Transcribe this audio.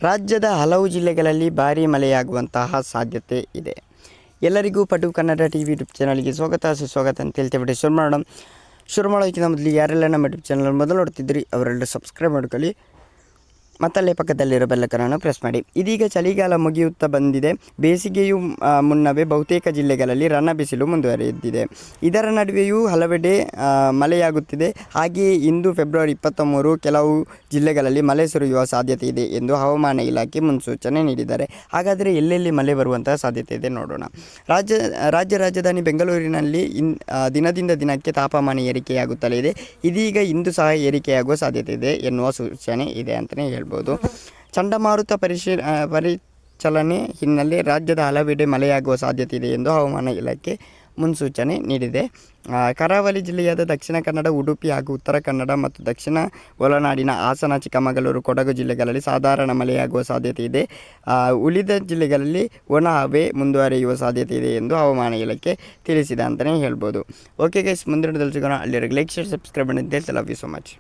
ರಾಜ್ಯದ ಹಲವು ಜಿಲ್ಲೆಗಳಲ್ಲಿ ಭಾರೀ ಮಳೆಯಾಗುವಂತಹ ಸಾಧ್ಯತೆ ಇದೆ. ಎಲ್ಲರಿಗೂ ಪಟು ಕನ್ನಡ ಟಿವಿ ಯೂಟ್ಯೂಬ್ ಚಾನಲ್ಗೆ ಸ್ವಾಗತ ಸುಸ್ವಾಗತ ಅಂತ ಹೇಳ್ತೇವೆ. ಶುರು ಮಾಡೋಕ್ಕಿಂತ ಮೊದಲು ಯಾರೆಲ್ಲ ನಮ್ಮ ಯೂಟ್ಯೂಬ್ ಚಾನಲ್ ಮೊದಲು ನೋಡ್ತಿದ್ರಿ ಅವರೆಲ್ಲ ಸಬ್ಸ್ಕ್ರೈಬ್ ಮಾಡ್ಕೊಳ್ಳಿ, ಮತ್ತಲ್ಲೇ ಪಕ್ಕದಲ್ಲಿರೋ ಬೆಲ್ಲೈಕನ್ ಪ್ರೆಸ್ ಮಾಡಿ. ಇದೀಗ ಚಳಿಗಾಲ ಮುಗಿಯುತ್ತಾ ಬಂದಿದೆ. ಬೇಸಿಗೆಯು ಮುನ್ನವೇ ಬಹುತೇಕ ಜಿಲ್ಲೆಗಳಲ್ಲಿ ಬಿಸಿಲು ಮುಂದುವರೆದಿದೆ. ಇದರ ನಡುವೆಯೂ ಹಲವೆಡೆ ಮಳೆಯಾಗುತ್ತಿದೆ. ಹಾಗೆಯೇ ಇಂದು ಫೆಬ್ರವರಿ 23 ಕೆಲವು ಜಿಲ್ಲೆಗಳಲ್ಲಿ ಮಳೆ ಸುರಿಯುವ ಸಾಧ್ಯತೆ ಇದೆ ಎಂದು ಹವಾಮಾನ ಇಲಾಖೆ ಮುನ್ಸೂಚನೆ ನೀಡಿದ್ದಾರೆ. ಹಾಗಾದರೆ ಎಲ್ಲೆಲ್ಲಿ ಮಳೆ ಬರುವಂತಹ ಸಾಧ್ಯತೆ ಇದೆ ನೋಡೋಣ. ರಾಜಧಾನಿ ಬೆಂಗಳೂರಿನಲ್ಲಿ ದಿನದಿಂದ ದಿನಕ್ಕೆ ತಾಪಮಾನ ಏರಿಕೆಯಾಗುತ್ತಲೇ ಇದೆ. ಇದೀಗ ಇಂದು ಸಹ ಏರಿಕೆಯಾಗುವ ಸಾಧ್ಯತೆ ಇದೆ ಎನ್ನುವ ಸೂಚನೆ ಇದೆ ಅಂತಲೇ ಹೇಳ್ಬೋದು. ಚಂಡಮಾರುತ ಪರಿಚಲನೆ ಹಿನ್ನೆಲೆ ರಾಜ್ಯದ ಹಲವೆಡೆ ಮಳೆಯಾಗುವ ಸಾಧ್ಯತೆ ಇದೆ ಎಂದು ಹವಾಮಾನ ಇಲಾಖೆ ಮುನ್ಸೂಚನೆ ನೀಡಿದೆ. ಕರಾವಳಿ ಜಿಲ್ಲೆಯಾದ ದಕ್ಷಿಣ ಕನ್ನಡ, ಉಡುಪಿ ಹಾಗೂ ಉತ್ತರ ಕನ್ನಡ ಮತ್ತು ದಕ್ಷಿಣ ಒಳನಾಡಿನ ಹಾಸನ, ಚಿಕ್ಕಮಗಳೂರು, ಕೊಡಗು ಜಿಲ್ಲೆಗಳಲ್ಲಿ ಸಾಧಾರಣ ಮಳೆಯಾಗುವ ಸಾಧ್ಯತೆ ಇದೆ. ಉಳಿದ ಜಿಲ್ಲೆಗಳಲ್ಲಿ ಒಣ ಹವೆ ಮುಂದುವರಿಯುವ ಸಾಧ್ಯತೆ ಇದೆ ಎಂದು ಹವಾಮಾನ ಇಲಾಖೆ ತಿಳಿಸಿದೆ ಅಂತಲೇ ಹೇಳ್ಬೋದು. ಓಕೆ ಗೈಸ್, ಮುಂದಿನ ಸಿಗೋಣ. ಅಲ್ಲಿವರೆಗೆ ಲೈಕ್, ಶೇರ್, ಸಬ್ಸ್ಕ್ರೈಬ್ ಮಾಡಿ. Love you so much.